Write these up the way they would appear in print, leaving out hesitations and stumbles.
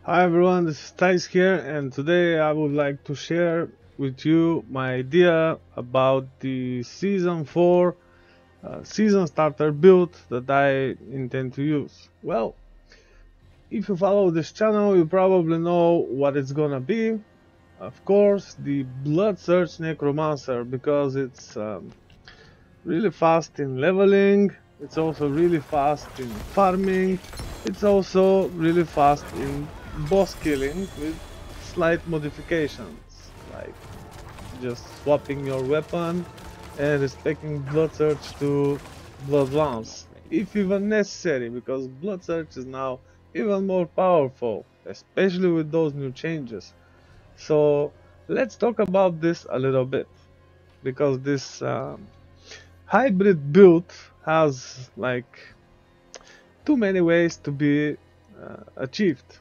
Hi everyone, this is Zeiss here, and today I would like to share with you my idea about the Season 4 season starter build that I intend to use. Well, if you follow this channel, you probably know what it's gonna be. Of course, the Blood Search Necromancer, because it's really fast in leveling, it's also really fast in farming, it's also really fast in boss killing with slight modifications, like just swapping your weapon and respecting Blood Search to Blood Lance, if even necessary, because Blood Search is now even more powerful, especially with those new changes. So let's talk about this a little bit, because this hybrid build has like too many ways to be achieved.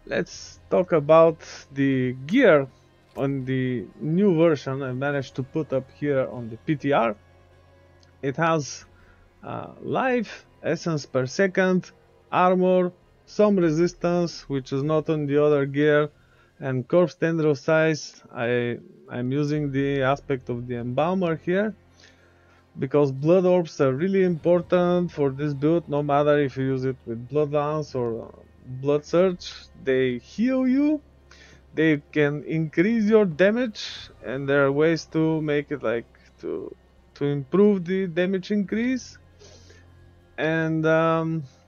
Let's talk about the gear on the new version I managed to put up here on the PTR. It has life, essence per second, armor, some resistance, which is not on the other gear, and corpse tendril size. I'm using the aspect of the embaumer here, because blood orbs are really important for this build, no matter if you use it with blood lance or blood surge. They heal you, they can increase your damage, and there are ways to make it like to improve the damage increase. And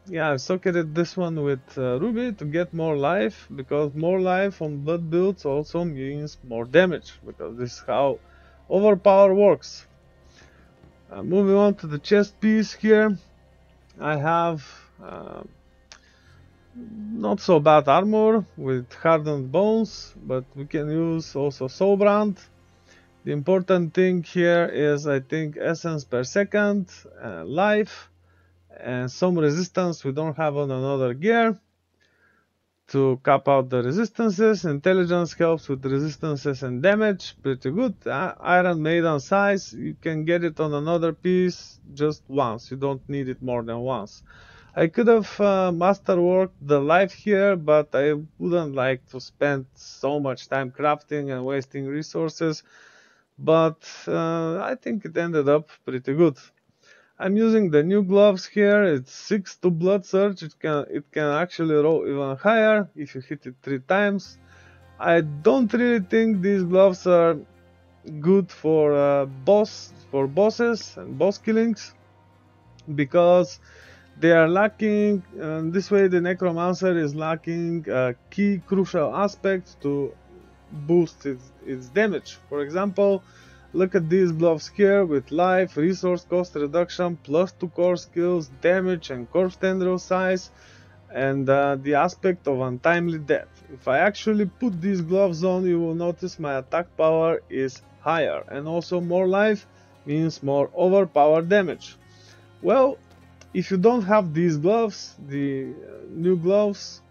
yeah, I've socketed this one with ruby to get more life, because more life on blood builds also means more damage, because this is how overpower works. Moving on to the chest piece here, I have not so bad armor with hardened bones, but we can use also Soulbrand. The important thing here is, I think, essence per second, life, and some resistance we don't have on another gear to cap out the resistances. Intelligence helps with resistances and damage, pretty good. Iron Maiden size, you can get it on another piece just once, you don't need it more than once. I could have masterworked the life here, but I wouldn't like to spend so much time crafting and wasting resources, but I think it ended up pretty good. I'm using the new gloves here. It's 6 to blood surge. It can actually roll even higher if you hit it 3 times. I don't really think these gloves are good for bosses and boss killings, because they are lacking. This way, the Necromancer is lacking a key crucial aspect to boost its damage. For example, look at these gloves here with life, resource cost reduction, +2 core skills, damage, and corpse tendril size, and the aspect of untimely death. If I actually put these gloves on, you will notice my attack power is higher, and also more life means more overpowered damage. Well, if you don't have these gloves, the new gloves,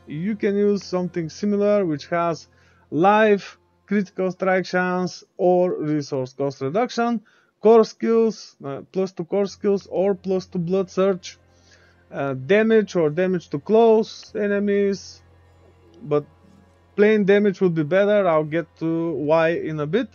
you can use something similar which has life, critical strike chance, or resource cost reduction, core skills, +2 core skills, or +2 blood surge, damage or damage to close enemies, but plain damage would be better. I'll get to why in a bit.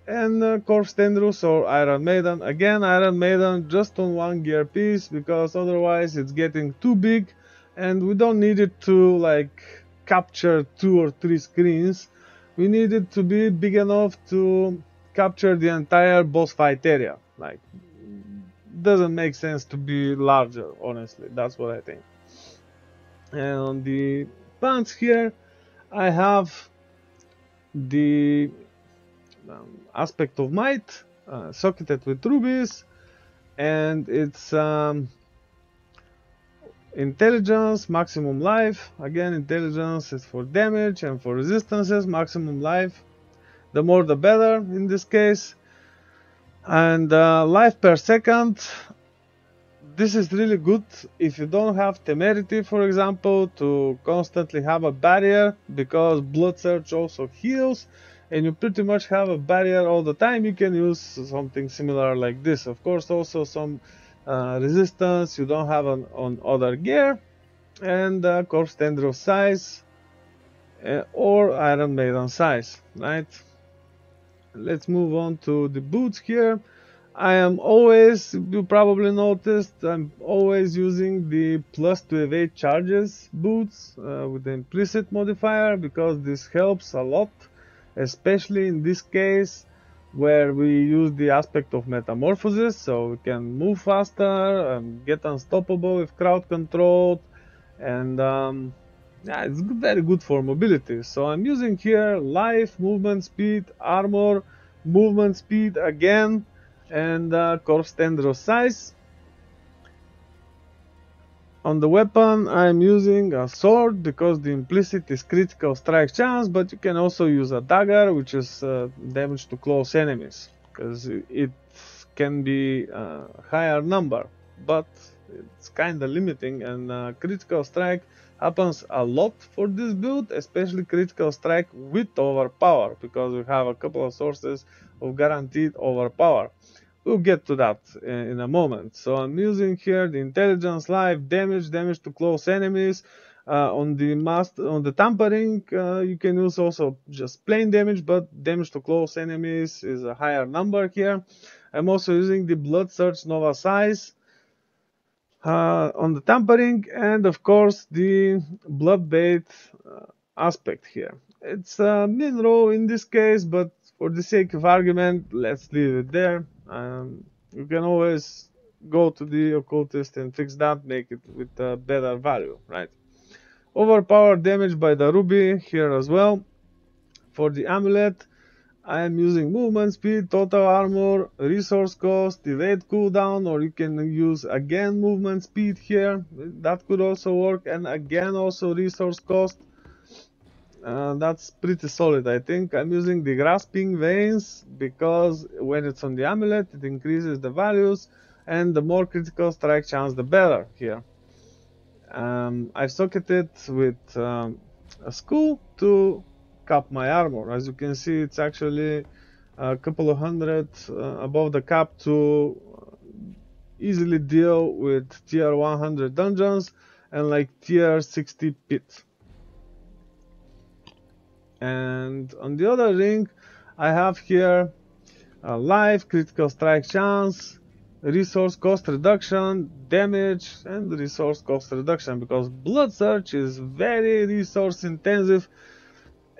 And corpse tendrils or Iron Maiden. Again, Iron Maiden just on one gear piece, because otherwise it's getting too big and we don't need it to like capture 2 or 3 screens. We need it to be big enough to capture the entire boss fight area. Like, doesn't make sense to be larger, honestly. That's what I think. And on the pants here, I have the aspect of might, socketed with rubies, and it's intelligence, maximum life. Again, intelligence is for damage, and for resistances, maximum life. The more the better in this case. And life per second. This is really good if you don't have temerity, for example, to constantly have a barrier, because blood surge also heals, and you pretty much have a barrier all the time. You can use something similar like this. Of course, also some resistance you don't have on other gear, and Corpse Tendril Zeiss or Iron Maiden Zeiss, right? Let's move on to the boots here. I am always, you probably noticed, I'm always using the plus to evade charges boots with the implicit modifier, because this helps a lot, especially in this case where we use the aspect of metamorphosis, so we can move faster and get unstoppable if crowd controlled, and yeah, it's very good for mobility. So I'm using here life, movement speed, armor, movement speed again, and Corpse Tendril Zeiss. On the weapon I'm using a sword because the implicit is critical strike chance, but you can also use a dagger, which is damage to close enemies, because it can be a higher number, but it's kinda limiting, and critical strike happens a lot for this build, especially critical strike with overpower, because we have a couple of sources of guaranteed overpower. We'll get to that in a moment. So I'm using here the intelligence, life, damage to close enemies. On the tampering, you can use also just plain damage, but damage to close enemies is a higher number here. I'm also using the Blood Surge Nova Size on the tampering, and of course the blood bait aspect here. It's a min row in this case, but for the sake of argument, let's leave it there. You can always go to the occultist and fix that, make it with a better value, right? Overpowered damage by the ruby here as well. For the amulet, I am using movement speed, total armor, resource cost, evade cooldown, or you can use again movement speed here. That could also work, and again also resource cost. That's pretty solid, I think. I'm using the grasping veins because when it's on the amulet, it increases the values, and the more critical strike chance, the better here. I've socketed with a skull to cap my armor. As you can see, it's actually a couple of hundred above the cap to easily deal with tier 100 dungeons and like tier 60 pit. And on the other ring, I have here life, critical strike chance, resource cost reduction, damage, and resource cost reduction, because Blood Surge is very resource intensive,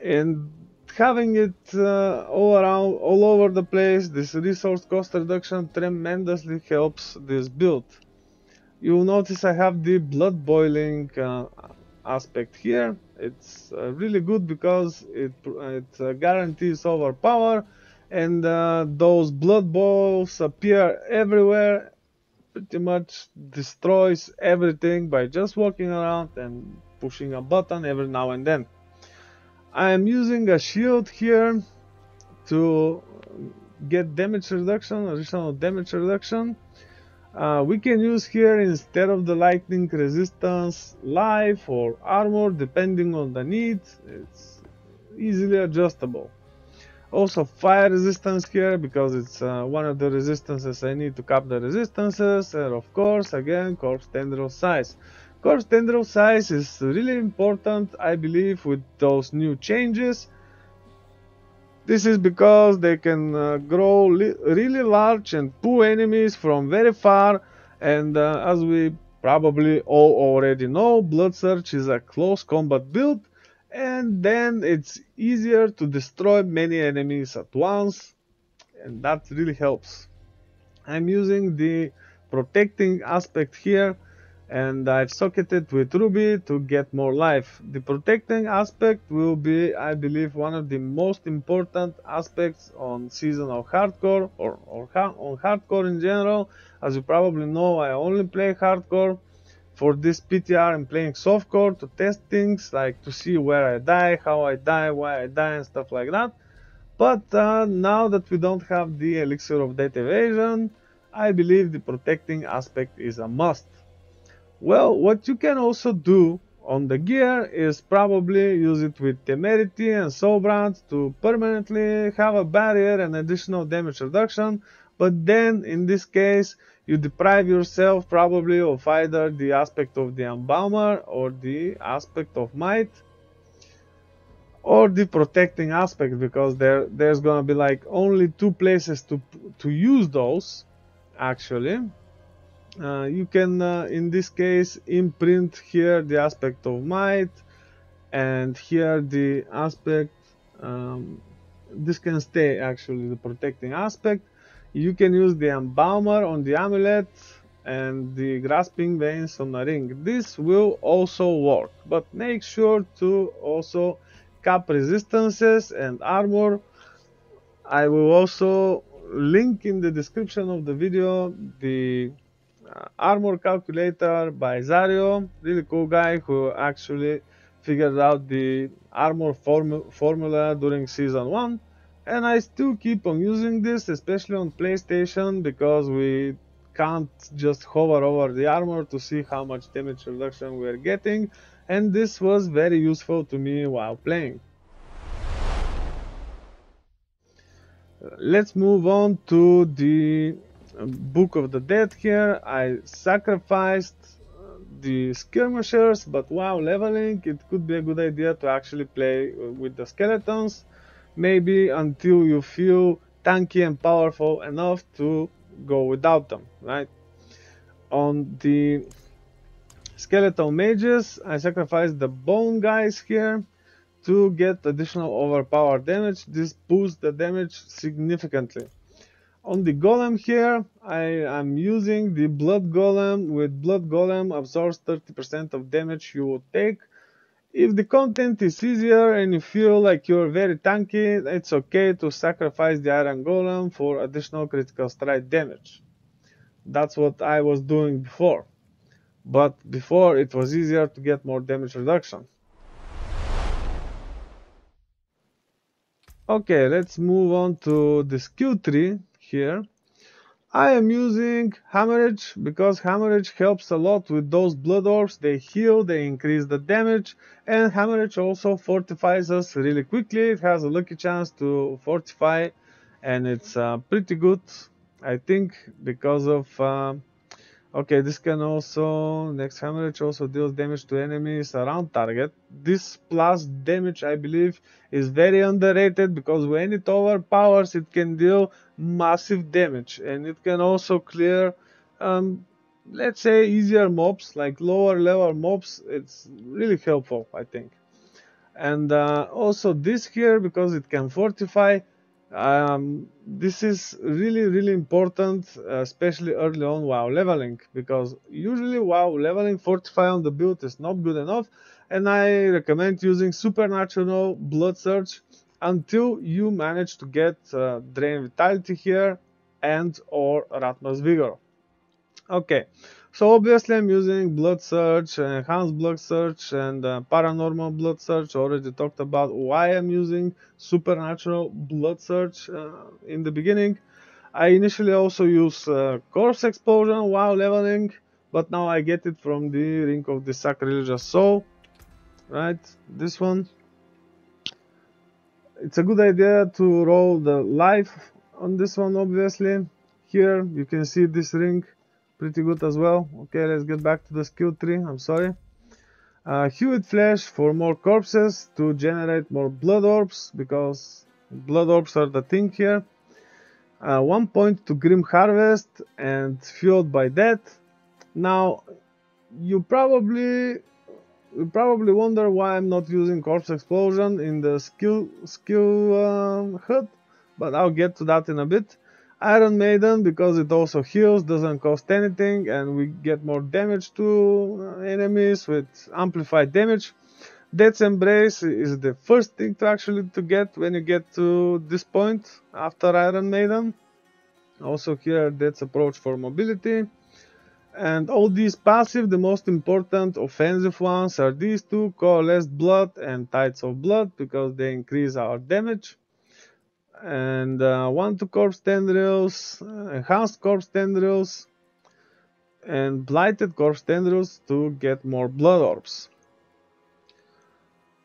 and having it all over the place, this resource cost reduction tremendously helps this build. You'll notice I have the blood boiling aspect here. It's really good because it guarantees overpower, and those blood balls appear everywhere, pretty much destroys everything by just walking around and pushing a button every now and then. I am using a shield here to get damage reduction, additional damage reduction. We can use here, instead of the lightning resistance, life or armor, depending on the need. It's easily adjustable. Also fire resistance here, because it's one of the resistances I need to cap the resistances, and of course again Corpse Tendril Size. Corpse Tendril Size is really important, I believe, with those new changes. This is because they can grow really large and pull enemies from very far, and as we probably all already know, Blood Surge is a close combat build, and then it's easier to destroy many enemies at once, and that really helps. I'm using the protecting aspect here, and I've socketed with ruby to get more life. The protecting aspect will be, I believe, one of the most important aspects on seasonal hardcore, or on hardcore in general. As you probably know, I only play hardcore. For this PTR I'm playing softcore to test things, like to see where I die, how I die, why I die, and stuff like that. But now that we don't have the elixir of death evasion, I believe the protecting aspect is a must. Well, what you can also do on the gear is probably use it with temerity and soulbrand to permanently have a barrier and additional damage reduction, but then in this case you deprive yourself probably of either the aspect of the Embaumer or the aspect of Might or the protecting aspect, because there's gonna be like only two places to use those actually. You can in this case imprint here the aspect of Might, and here the aspect, this can stay actually, the protecting aspect. You can use the Embaumer on the amulet and the grasping veins on the ring. This will also work, but make sure to also cap resistances and armor. I will also link in the description of the video the armor calculator by Zario, really cool guy who actually figured out the armor formula during season 1, and I still keep on using this, especially on PlayStation, because we can't just hover over the armor to see how much damage reduction we're getting, and this was very useful to me while playing. Let's move on to the Book of the Dead here. I sacrificed the skirmishers, but while leveling it could be a good idea to actually play with the skeletons, maybe until you feel tanky and powerful enough to go without them, right? On the skeleton mages, I sacrificed the bone guys here to get additional overpowered damage. This boosts the damage significantly. On the golem here, I am using the blood golem. With blood golem absorbs 30% of damage you would take. If the content is easier and you feel like you're very tanky, it's okay to sacrifice the iron golem for additional critical strike damage. That's what I was doing before, but before it was easier to get more damage reduction. Okay, let's move on to the skill tree here. I am using Hammerage because Hammerage helps a lot with those blood orbs. They heal, they increase the damage, and Hammerage also fortifies us really quickly. It has a lucky chance to fortify, and it's pretty good, I think, because of okay, this can also, next Hammerage also deals damage to enemies around target. This plus damage, I believe, is very underrated, because when it overpowers, it can deal massive damage, and it can also clear, let's say, easier mobs, like lower level mobs. It's really helpful, I think. And also this here, because it can fortify. This is really important, especially early on while leveling, because usually while leveling, fortify on the build is not good enough, and I recommend using supernatural blood surge until you manage to get drain vitality here and or Ratma's vigor. Okay, so obviously I'm using blood surge, enhanced blood surge, and paranormal blood surge. Already talked about why I'm using supernatural blood surge in the beginning. I initially also use corpse explosion while leveling, but now I get it from the ring of the sacrilegious soul, right? This one. It's a good idea to roll the life on this one, obviously. Here you can see this ring pretty good as well. Okay, let's get back to the skill tree. I'm sorry. Hued flesh for more corpses to generate more blood orbs, because blood orbs are the thing here. 1 point to Grim Harvest and Fueled by Death. Now, you probably wonder why I'm not using Corpse Explosion in the skill HUD, but I'll get to that in a bit. Iron Maiden, because it also heals, doesn't cost anything, and we get more damage to enemies with amplified damage. Death's Embrace is the first thing to actually get when you get to this point after Iron Maiden. Also here, Death's Approach for mobility. And all these passive, the most important offensive ones are these two, Coalesced Blood and Tides of Blood, because they increase our damage. And 1 to Corpse Tendrils, Enhanced Corpse Tendrils, and Blighted Corpse Tendrils to get more blood orbs.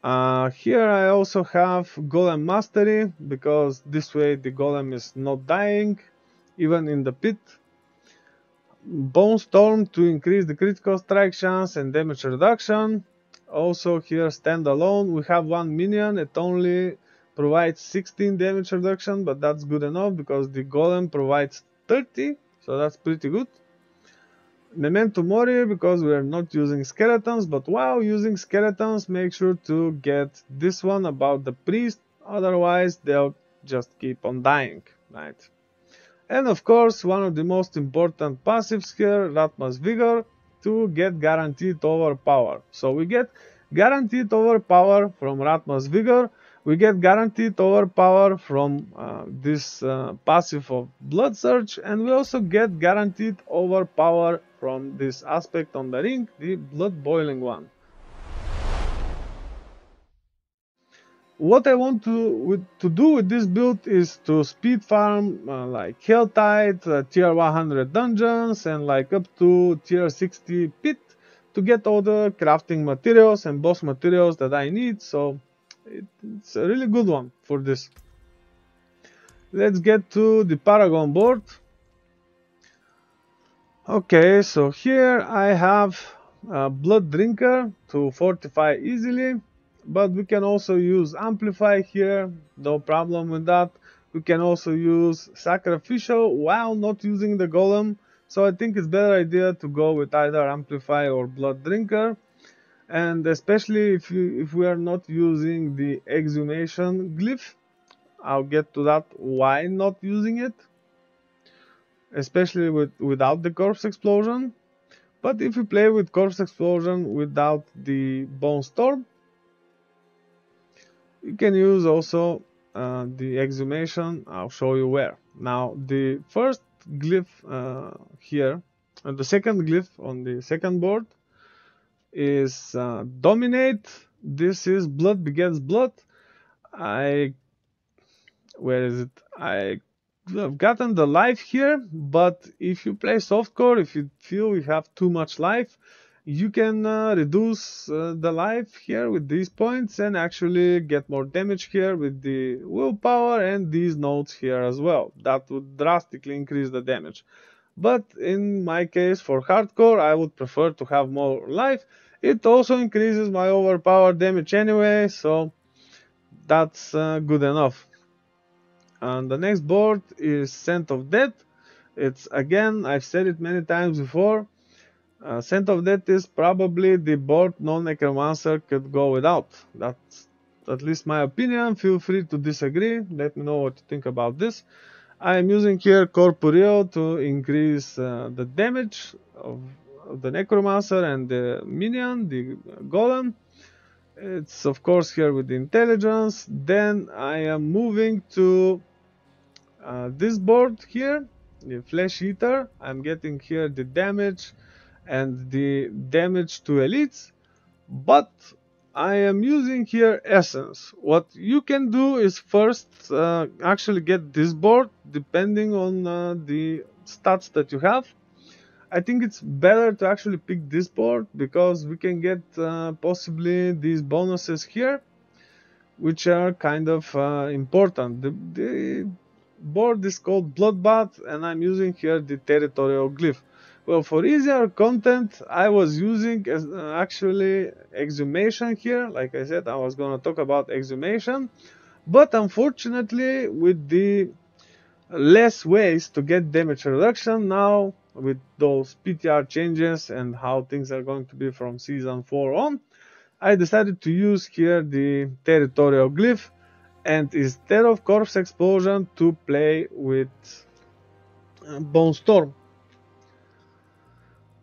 Here I also have Golem Mastery, because this way the Golem is not dying, even in the pit. Bone Storm to increase the critical strike chance and damage reduction. Also here standalone we have one minion, it only provides 16 damage reduction, but that's good enough because the golem provides 30, so that's pretty good. Memento Mori because we are not using skeletons, but while using skeletons make sure to get this one about the priest, otherwise they'll just keep on dying, right? And of course, one of the most important passives here, Ratma's Vigor, to get guaranteed overpower. So we get guaranteed overpower from Ratma's Vigor, we get guaranteed overpower from this passive of Blood Surge, and we also get guaranteed overpower from this aspect on the ring, the Blood Boiling one. What I want to do with this build is to speed farm like Helltide, tier 100 dungeons and like up to tier 60 pit to get all the crafting materials and boss materials that I need, so it's a really good one for this. Let's get to the Paragon board. Okay, so here I have a Blood Drinker to fortify easily. But we can also use Amplify here, no problem with that. We can also use Sacrificial while not using the Golem. So I think it's better idea to go with either Amplify or Blood Drinker. And especially if we are not using the Exhumation glyph. I'll get to that, why not using it. Especially without the Corpse Explosion. But if you play with Corpse Explosion without the Bone Storm, you can use also the Exhumation. I'll show you where. Now the first glyph here, the second glyph on the second board is Dominate. This is Blood Begets Blood. Where is it? I've gotten the life here, but if you play softcore, if you feel you have too much life, you can reduce the life here with these points and actually get more damage here with the willpower and these nodes here as well. That would drastically increase the damage. But in my case, for hardcore, I would prefer to have more life. It also increases my overpower damage anyway, so that's good enough. And the next board is Scent of Death. It's, again, I've said it many times before, Scent of Death is probably the board no Necromancer could go without. That's at least my opinion. Feel free to disagree. Let me know what you think about this. I am using here Corporeal to increase the damage of the Necromancer and the minion, the Golem. It's of course here with the intelligence. Then I am moving to this board here, the Flesh Eater. I'm getting here the damage and the damage to elites, but I am using here Essence. What you can do is first actually get this board depending on the stats that you have. I think it's better to actually pick this board because we can get possibly these bonuses here, which are kind of important. The board is called Bloodbath and I'm using here the Territorial Glyph. Well, for easier content, I was using actually Exhumation here. Like I said, I was going to talk about Exhumation. But unfortunately, with the less ways to get damage reduction now, with those PTR changes and how things are going to be from Season 4 on, I decided to use here the Territorial Glyph. And instead of Corpse Explosion, to play with Bone Storm.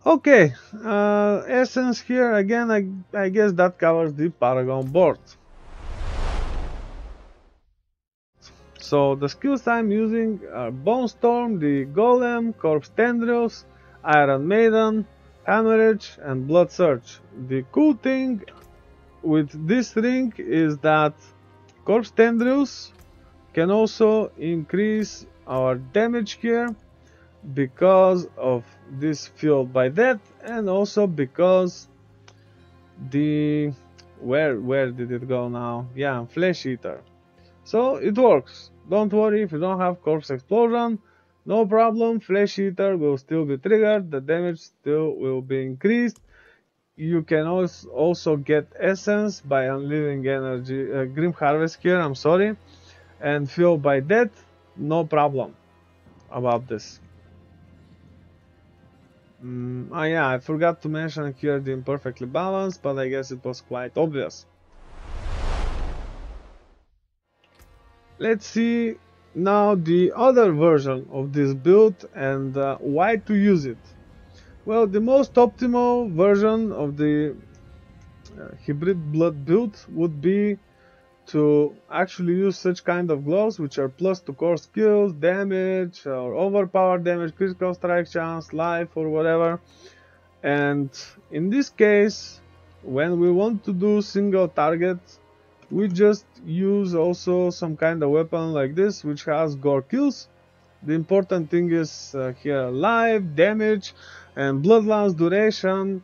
Okay, Essence here, again, I guess that covers the Paragon board. So the skills I'm using are Bone Storm, the Golem, Corpse Tendrils, Iron Maiden, Hemorrhage and Blood Surge. The cool thing with this ring is that Corpse Tendrils can also increase our damage here because of this Fueled by Death, and also because the where did it go now? Yeah, Flesh Eater. So it works. Don't worry if you don't have Corpse Explosion. No problem, Flesh Eater will still be triggered, the damage still will be increased. You can also get Essence by Unliving Energy, Grim Harvest here, I'm sorry, and Fuel by Death, no problem about this. Oh yeah, I forgot to mention here the Imperfectly Balanced, but I guess it was quite obvious. Let's see now the other version of this build and why to use it. Well, the most optimal version of the hybrid blood build would be to actually use such kind of gloves which are plus to core skills, damage, or overpowered damage, critical strike chance, life, or whatever. And in this case, when we want to do single target, we just use also some kind of weapon like this which has gore kills. The important thing is here life, damage, and blood lance duration,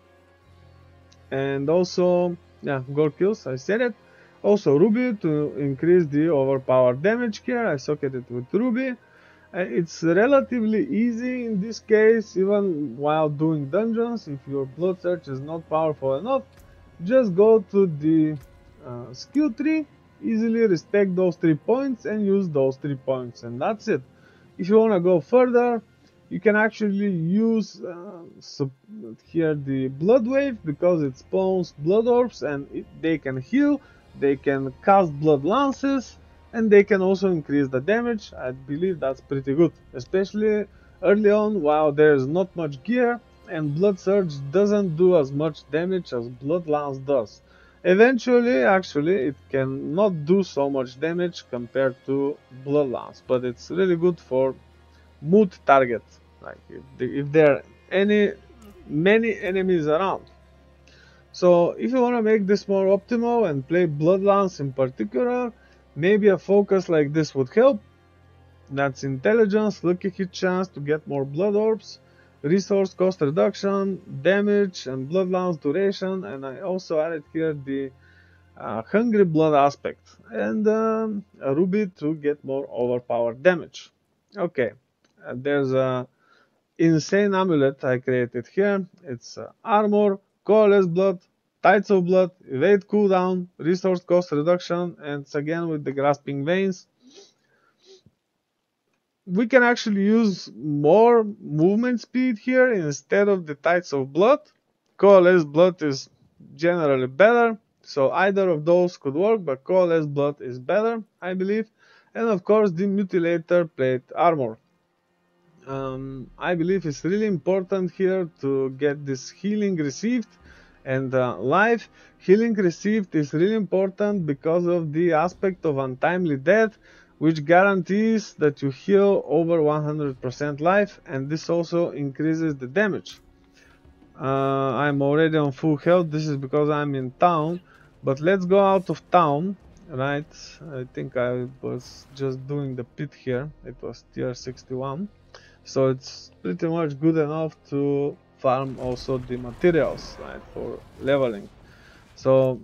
and also gore kills, I said it. Also Ruby to increase the overpowered damage here, I socketed with Ruby. It's relatively easy in this case, even while doing dungeons. If your blood search is not powerful enough, just go to the skill tree, easily respect those 3 points and use those 3 points, and that's it. If you want to go further, you can actually use here the blood wave, because it spawns blood orbs and they can heal, they can cast blood lances, and they can also increase the damage. I believe that's pretty good, especially early on while there's not much gear and blood surge doesn't do as much damage as blood lance does. Eventually, actually, it can not do so much damage compared to blood lance, but it's really good for mood target, like if there are many enemies around. So if you want to make this more optimal and play blood lance in particular, maybe a focus like this would help. That's intelligence, lucky hit chance to get more blood orbs, resource cost reduction, damage, and blood lance duration. And I also added here the hungry blood aspect and a ruby to get more overpowered damage. Okay, there's a insane amulet I created here. It's armor, colorless blood, tides of blood, evade cooldown, resource cost reduction, and it's again with the grasping veins. We can actually use more movement speed here instead of the tides of blood. Colorless blood is generally better, so either of those could work, but colorless blood is better, I believe. And of course the mutilator plate armor. I believe it's really important here to get this healing received and life. Healing received is really important because of the aspect of untimely death, which guarantees that you heal over 100% life, and this also increases the damage. I'm already on full health. This is because I'm in town, but let's go out of town, right? I think I was just doing the pit here. It was tier 61. So it's pretty much good enough to farm also the materials, right, for leveling. So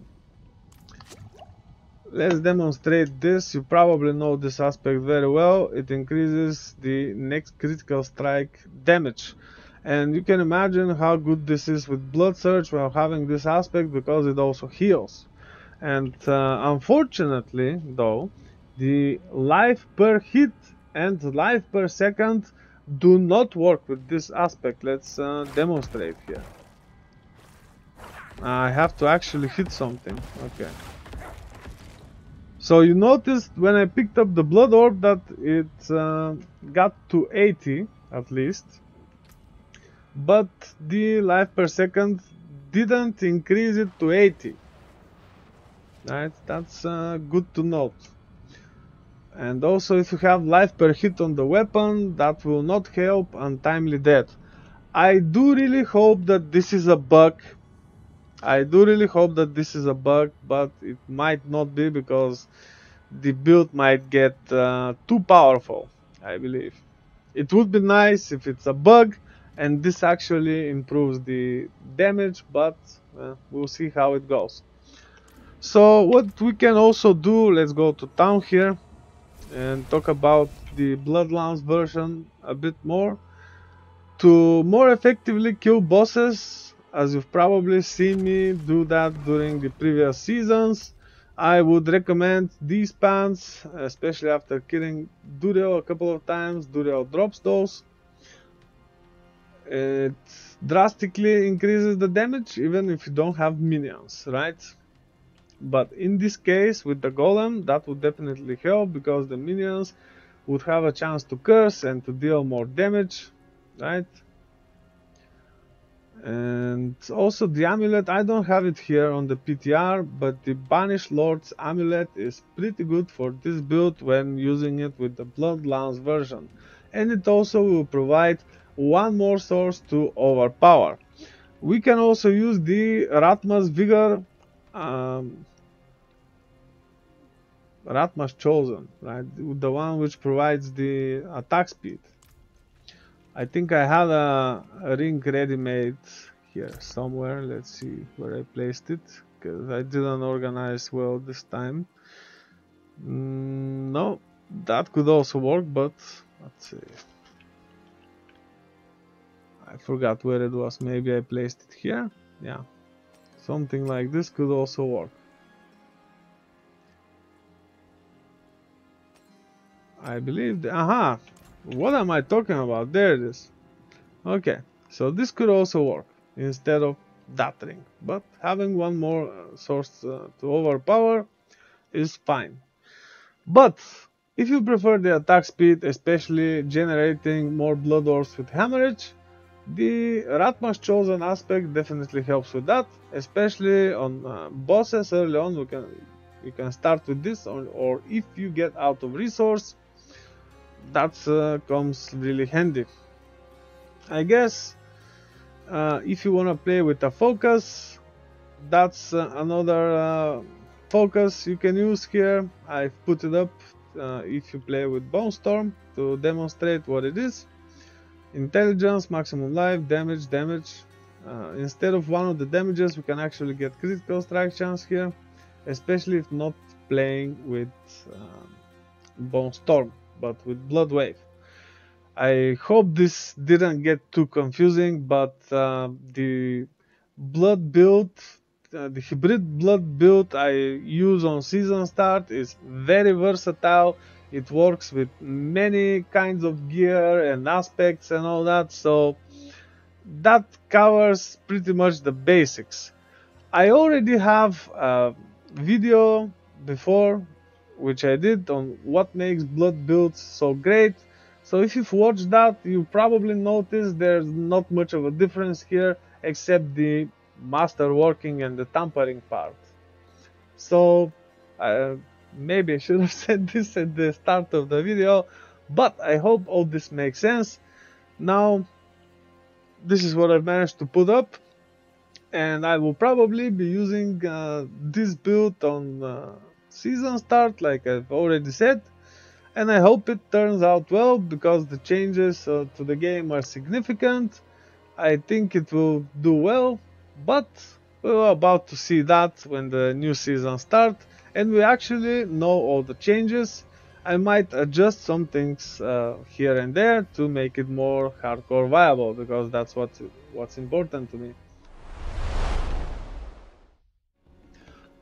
let's demonstrate this. You probably know this aspect very well. It increases the next critical strike damage. And you can imagine how good this is with blood surge while having this aspect, because it also heals. And unfortunately, though, the life per hit and life per second do not work with this aspect. Let's demonstrate here. I have to actually hit something. Okay. So you noticed when I picked up the blood orb that it got to 80 at least, but the life per second didn't increase it to 80. Right? That's good to note. And also, if you have life per hit on the weapon, that will not help untimely death. I do really hope that this is a bug. but it might not be, because the build might get too powerful, I believe. It would be nice if it's a bug and this actually improves the damage, but we'll see how it goes. So what we can also do, let's go to town here. and talk about the Bloodlines version a bit more. To more effectively kill bosses, as you've probably seen me do that during the previous seasons, I would recommend these pants, especially after killing Duriel a couple of times. Duriel drops those. It drastically increases the damage even if you don't have minions, right? But in this case, with the golem, that would definitely help because the minions would have a chance to curse and to deal more damage, right? And also the amulet, I don't have it here on the PTR, but the Banished Lord's amulet is pretty good for this build when using it with the Bloodlines version. And it also will provide one more source to overpower. We can also use the Ratma's Vigor, Ratma's Chosen, right? The one which provides the attack speed. I think I had a ring ready-made here somewhere. Let's see where I placed it, because I didn't organize well this time. No, that could also work, but let's see. I forgot where it was. Maybe I placed it here. Yeah, something like this could also work. I believe. Aha! What am I talking about? There it is. Okay, so this could also work instead of that ring, but having one more source to overpower is fine. But if you prefer the attack speed, especially generating more blood orbs with hammerage, the Ratma's Chosen aspect definitely helps with that, especially on bosses early on. You can start with this, or if you get out of resource, that comes really handy. I guess if you want to play with a focus, that's another focus you can use here. I've put it up if you play with Bone Storm to demonstrate what it is. Intelligence, maximum life, damage. Instead of one of the damages, we can actually get critical strike chance here, especially if not playing with Bone Storm, but with Blood Wave. I hope this didn't get too confusing, but the blood build, the hybrid blood build I use on season start is very versatile. It works with many kinds of gear and aspects and all that, so that covers pretty much the basics. I already have a video before which I did on what makes blood builds so great. So if you've watched that, you probably noticed there's not much of a difference here except the masterworking and the tampering part. So maybe I should have said this at the start of the video, but I hope all this makes sense. Now, this is what I've managed to put up, and I will probably be using this build on season start, like I've already said. And I hope it turns out well, because the changes to the game are significant. I think it will do well, but we're about to see that when the new season starts, and we actually know all the changes. I might adjust some things here and there to make it more hardcore viable, because that's what's important to me.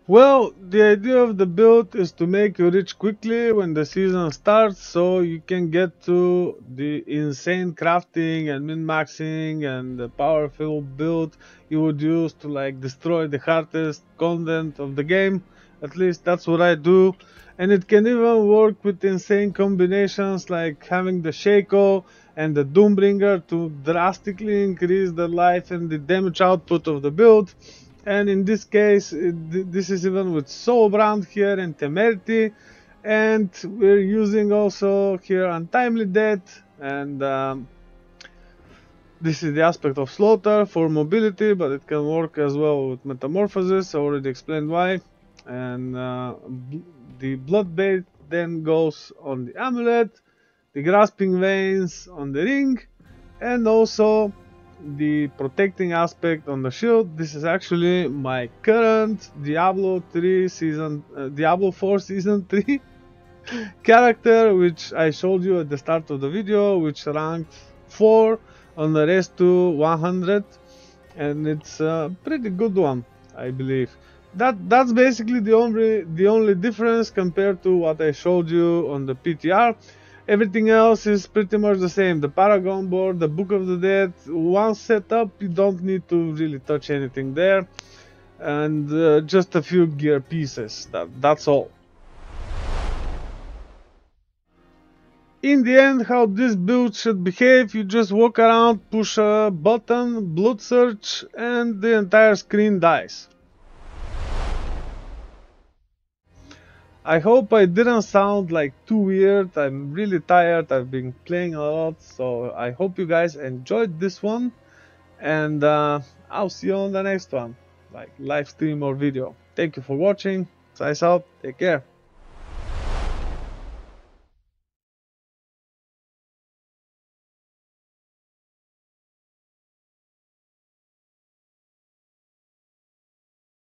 Well, the idea of the build is to make you rich quickly when the season starts, so you can get to the insane crafting and min-maxing and the powerful build you would use to like destroy the hardest content of the game. At least that's what I do. And it can even work with insane combinations like having the Shaco and the Doombringer to drastically increase the life and the damage output of the build. And in this case, this is even with Soulbrand here and Temerity, and we're using also here Untimely Death, and this is the aspect of Slaughter for mobility, but it can work as well with Metamorphosis. I already explained why. And the Bloodbait then goes on the Amulet, the Grasping Veins on the Ring, and also the protecting aspect on the shield. This is actually my current Diablo 4 season 3 character, which I showed you at the start of the video, which ranked 4 on the race to 100, and it's a pretty good one, I believe. That's basically the only difference compared to what I showed you on the PTR. Everything else is pretty much the same. The Paragon Board, the Book of the Dead, once set up, you don't need to really touch anything there, and just a few gear pieces. That's all. In the end, how this build should behave: you just walk around, push a button, blood search, and the entire screen dies. I hope I didn't sound like too weird. I'm really tired. I've been playing a lot, so I hope you guys enjoyed this one, and I'll see you on the next one, like live stream or video. Thank you for watching. Zeiss out. Take care.